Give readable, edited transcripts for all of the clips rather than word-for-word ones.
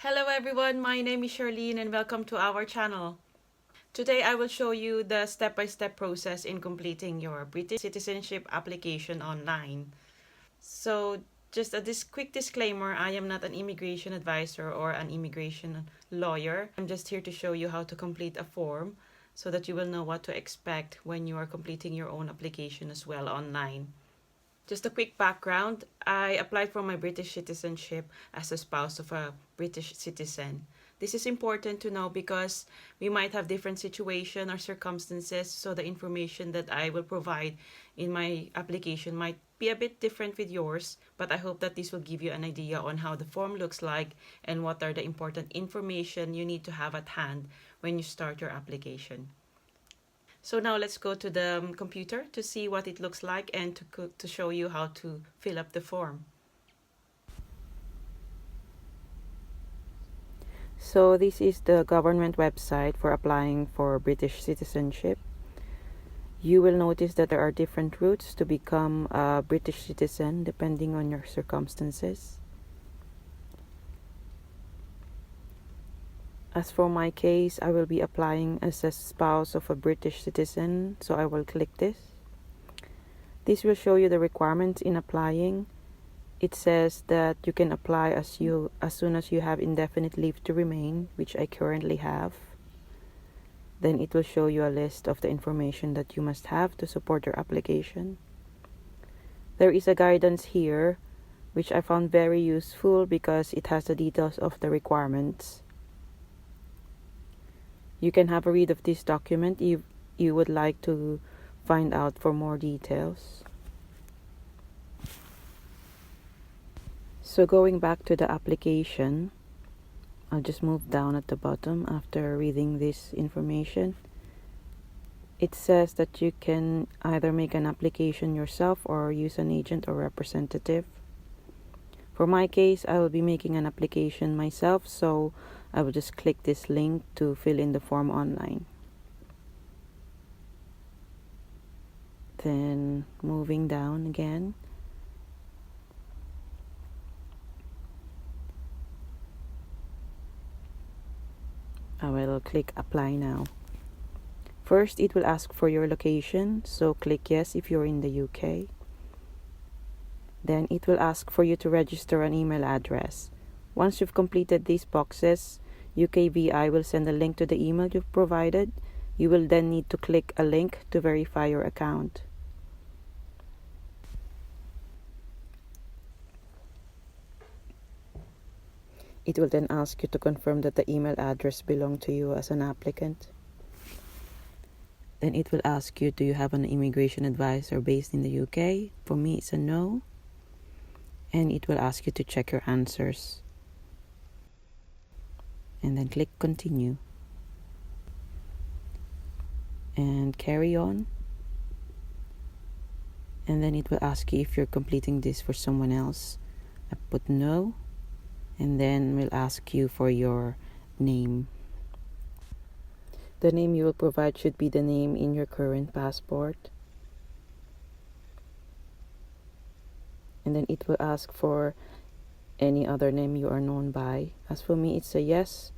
Hello everyone, my name is Charlene and welcome to our channel. Today I will show you the step-by-step process in completing your British citizenship application online. So just a quick disclaimer, I am not an immigration advisor or an immigration lawyer. I'm just here to show you how to complete a form so that you will know what to expect when you are completing your own application as well online. Just a quick background, I applied for my British citizenship as a spouse of a British citizen. This is important to know because we might have different situation or circumstances, so the information that I will provide in my application might be a bit different with yours, but I hope that this will give you an idea on how the form looks like and what are the important information you need to have at hand when you start your application. So now let's go to the computer to see what it looks like and to show you how to fill up the form. So this is the government website for applying for British citizenship. You will notice that there are different routes to become a British citizen depending on your circumstances. As for my case, I will be applying as a spouse of a British citizen, so I will click this. This will show you the requirements in applying. It says that you can apply as soon as you have indefinite leave to remain, which I currently have. Then it will show you a list of the information that you must have to support your application. There is a guidance here, which I found very useful because it has the details of the requirements. You can have a read of this document if you would like to find out for more details. So going back to the application, I'll just move down at the bottom after reading this information. It says that you can either make an application yourself or use an agent or representative. For my case, I will be making an application myself, so I will just click this link to fill in the form online. Then moving down again, I will click apply now. First, it will ask for your location, so click yes if you're in the UK. Then it will ask for you to register an email address. Once you've completed these boxes, UKVI will send a link to the email you've provided. You will then need to click a link to verify your account. It will then ask you to confirm that the email address belongs to you as an applicant. Then it will ask you, do you have an immigration advisor based in the UK? For me, it's a no. And it will ask you to check your answers. And then click continue. And carry on. And then it will ask you if you're completing this for someone else. I put no. And then we'll ask you for your name. The name you will provide should be the name in your current passport. And then it will ask for any other name you are known by. As for me, it's a yes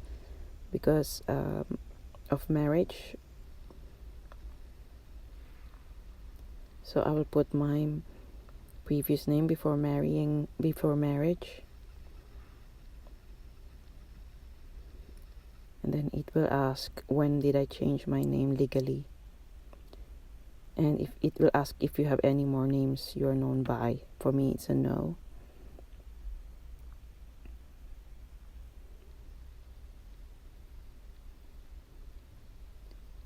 because of marriage. So I will put my previous name before marriage. And then it will ask, when did I change my name legally? And if it will ask if you have any more names you are known by. For me, it's a no.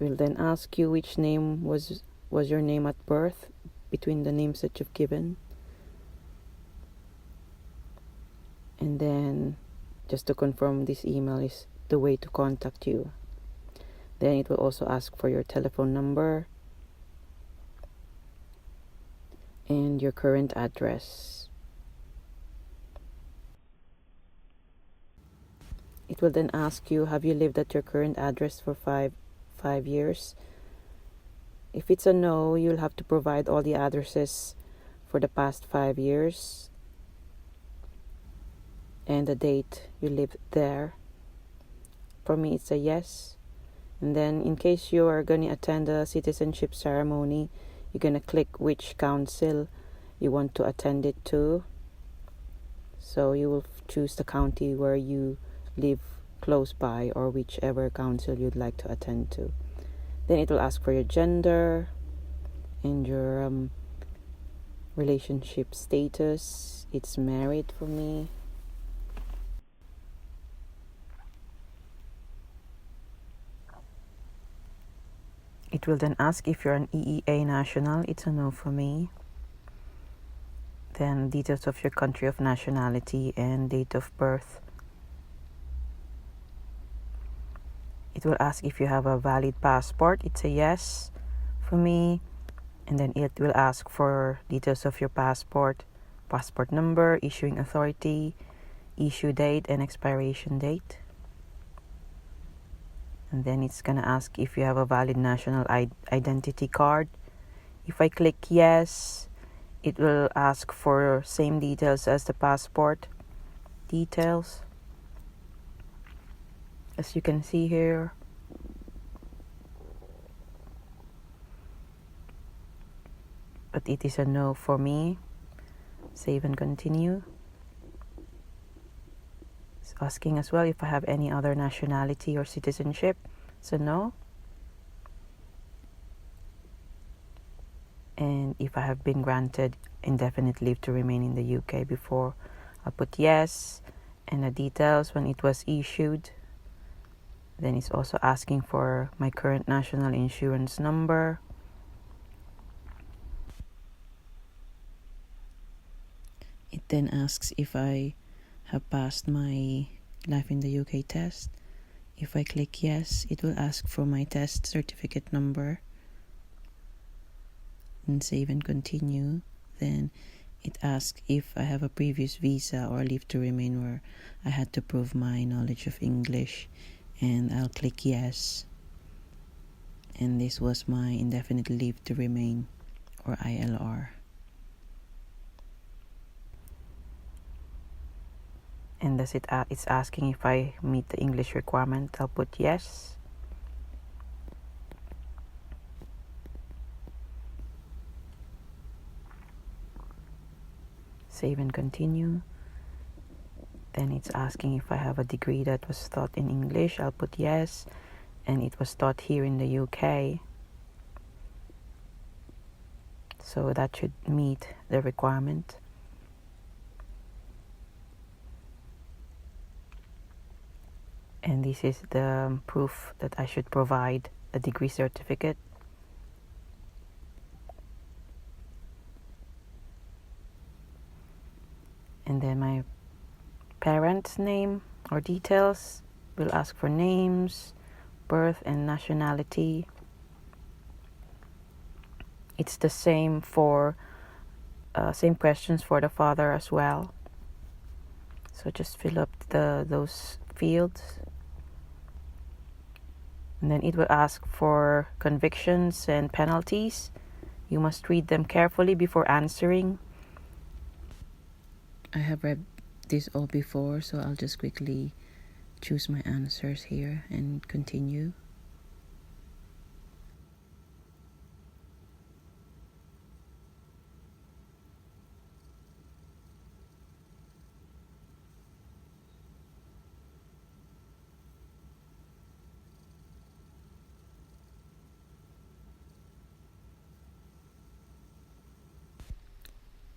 We'll then ask you which name was your name at birth between the names that you've given. And then, just to confirm, this email is the way to contact you. Then it will also ask for your telephone number and your current address. It will then ask you, have you lived at your current address for five years? If it's a no, you'll have to provide all the addresses for the past 5 years. and the date you live there. For me, it's a yes. And then in case you are going to attend a citizenship ceremony, you're going to click which council you want to attend it to. So you will choose the county where you live close by, or whichever council you'd like to attend to. Then it will ask for your gender and your relationship status. It's married for me. It will then ask if you're an EEA national. It's a no for me. Then details of your country of nationality and date of birth. It will ask if you have a valid passport. It's a yes for me. And then it will ask for details of your passport number, issuing authority, issue date, and expiration date. And then it's gonna ask if you have a valid national identity card. If I click yes, it will ask for same details as the passport details, as you can see here. But it is a no for me. Save and continue. It's asking as well if I have any other nationality or citizenship. It's a no. And if I have been granted indefinite leave to remain in the UK before, I'll put yes, and the details when it was issued. Then it's also asking for my current national insurance number. It then asks if I have passed my Life in the UK test. If I click yes, it will ask for my test certificate number. And save and continue. Then it asks if I have a previous visa or leave to remain where I had to prove my knowledge of English, and I'll click yes. And this was my indefinite leave to remain, or ILR. And it's asking if I meet the English requirement. I'll put yes. Save and continue. Then it's asking if I have a degree that was taught in English. I'll put yes, and it was taught here in the UK. So that should meet the requirement. And this is the proof that I should provide, a degree certificate. And then my parents' name or details will ask for names, birth, and nationality. It's the same for same questions for the father as well. So just fill up those fields. And then it will ask for convictions and penalties. You must read them carefully before answering. I have read this all before, so I'll just quickly choose my answers here and continue.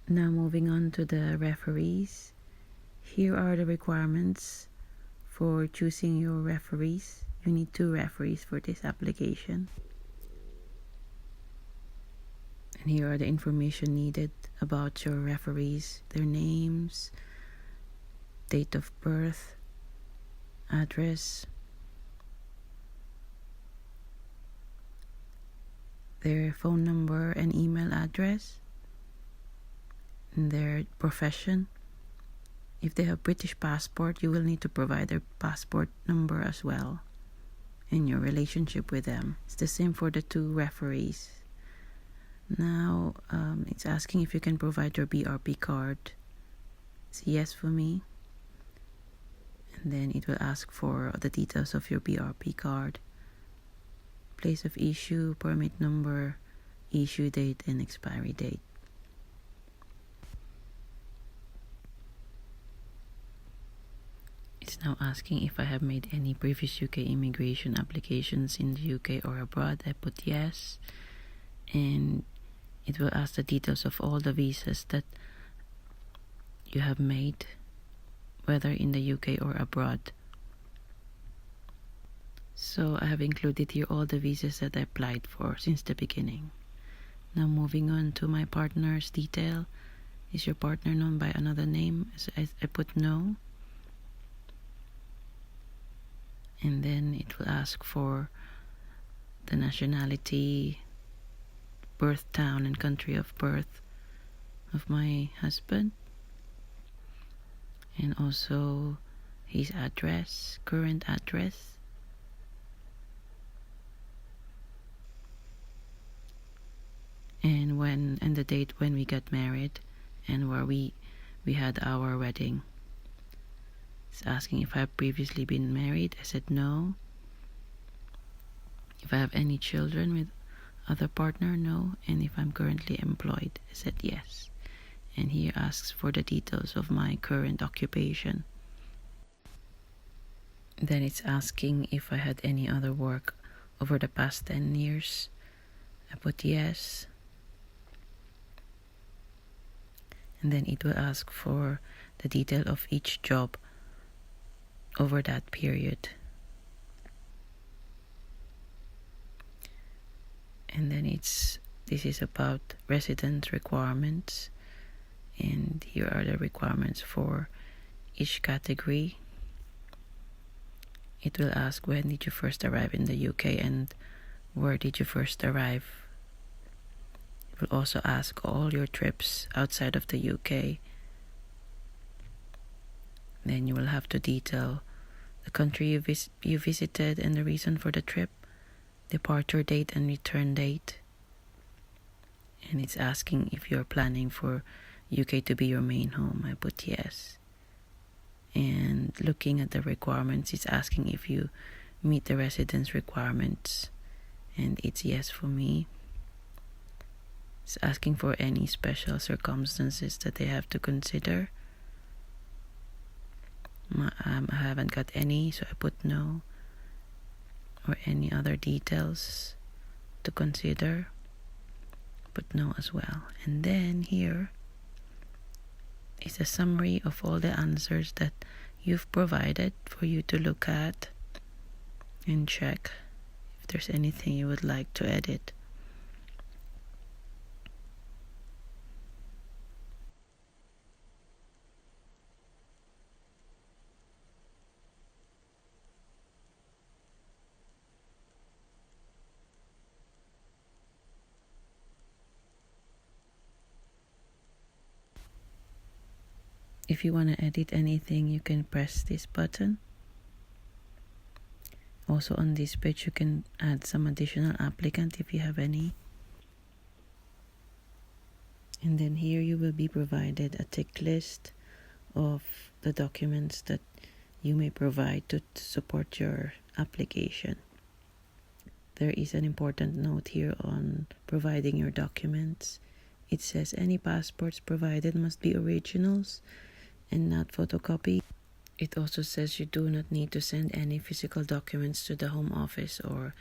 Now moving on to the referees. Here are the requirements for choosing your referees. You need 2 referees for this application. And here are the information needed about your referees: their names, date of birth, address, their phone number and email address, and their profession. If they have British passport, you will need to provide their passport number as well, and your relationship with them. It's the same for the 2 referees. Now it's asking if you can provide your BRP card. It's a yes for me. And then it will ask for the details of your BRP card, place of issue, permit number, issue date, and expiry date. It's now asking if I have made any previous UK immigration applications in the UK or abroad. I put yes, and it will ask the details of all the visas that you have made, whether in the UK or abroad. So I have included here all the visas that I applied for since the beginning. Now moving on to my partner's detail. Is your partner known by another name? So I put no. And then it will ask for the nationality, birth town and country of birth of my husband, and also his address, current address. And the date when we got married and where we had our wedding. It's asking if I have previously been married. I said no. If I have any children with other partner, no. And if I'm currently employed, I said yes. And here asks for the details of my current occupation. Then it's asking if I had any other work over the past 10 years. I put yes. And then it will ask for the detail of each job over that period. And then this is about residence requirements, and here are the requirements for each category. It will ask when did you first arrive in the UK and where did you first arrive. It will also ask all your trips outside of the UK. Then you will have to detail the country you visited and the reason for the trip, departure date and return date. And it's asking if you're planning for UK to be your main home. I put yes. And looking at the requirements, it's asking if you meet the residence requirements, and it's yes for me. It's asking for any special circumstances that they have to consider. I haven't got any, so I put no. Or any other details to consider, put no as well. And then here is a summary of all the answers that you've provided for you to look at and check if there's anything you would like to edit. If you want to edit anything, you can press this button. Also on this page, you can add some additional applicant if you have any. And then here you will be provided a tick list of the documents that you may provide to support your application. There is an important note here on providing your documents. It says any passports provided must be originals and not photocopy. It also says you do not need to send any physical documents to the Home Office or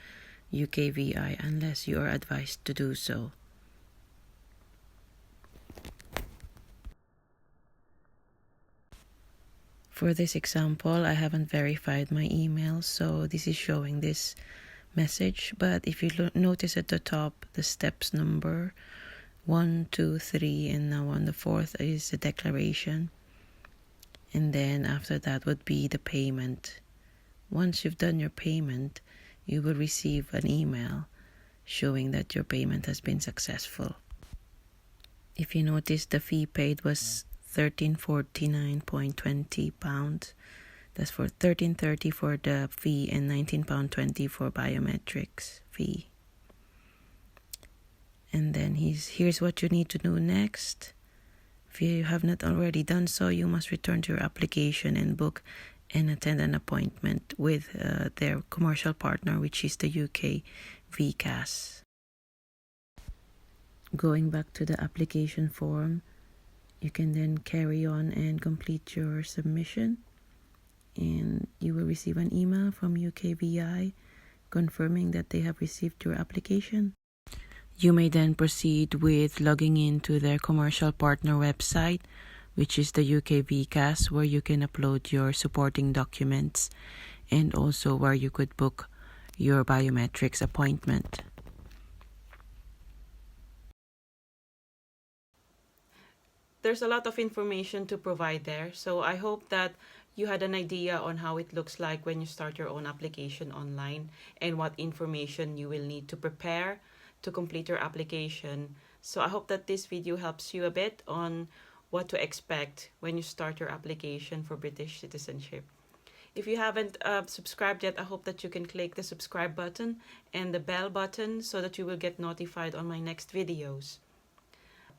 UKVI unless you are advised to do so. For this example, I haven't verified my email, so this is showing this message. But if you notice at the top, the steps number 1, 2, 3, and now on the 4th is the declaration. And then after that would be the payment. Once you've done your payment, you will receive an email showing that your payment has been successful. If you notice, the fee paid was £13.49.20. That's for £13.30 for the fee and £19.20 for biometrics fee. And then here's what you need to do next. If you have not already done so, you must return to your application and book and attend an appointment with their commercial partner, which is the UK VCAS. Going back to the application form, you can then carry on and complete your submission, and you will receive an email from UKVI confirming that they have received your application. You may then proceed with logging into their commercial partner website, which is the UK VCAS, where you can upload your supporting documents and also where you could book your biometrics appointment. There's a lot of information to provide there, so I hope that you had an idea on how it looks like when you start your own application online and what information you will need to prepare to complete your application. So I hope that this video helps you a bit on what to expect when you start your application for British citizenship. If you haven't subscribed yet, I hope that you can click the subscribe button and the bell button so that you will get notified on my next videos.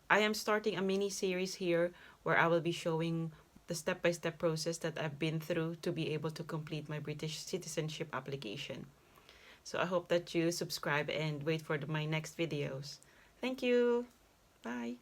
I am starting a mini series here where I will be showing the step-by-step process that I've been through to be able to complete my British citizenship application. So I hope that you subscribe and wait for my next videos. Thank you. Bye.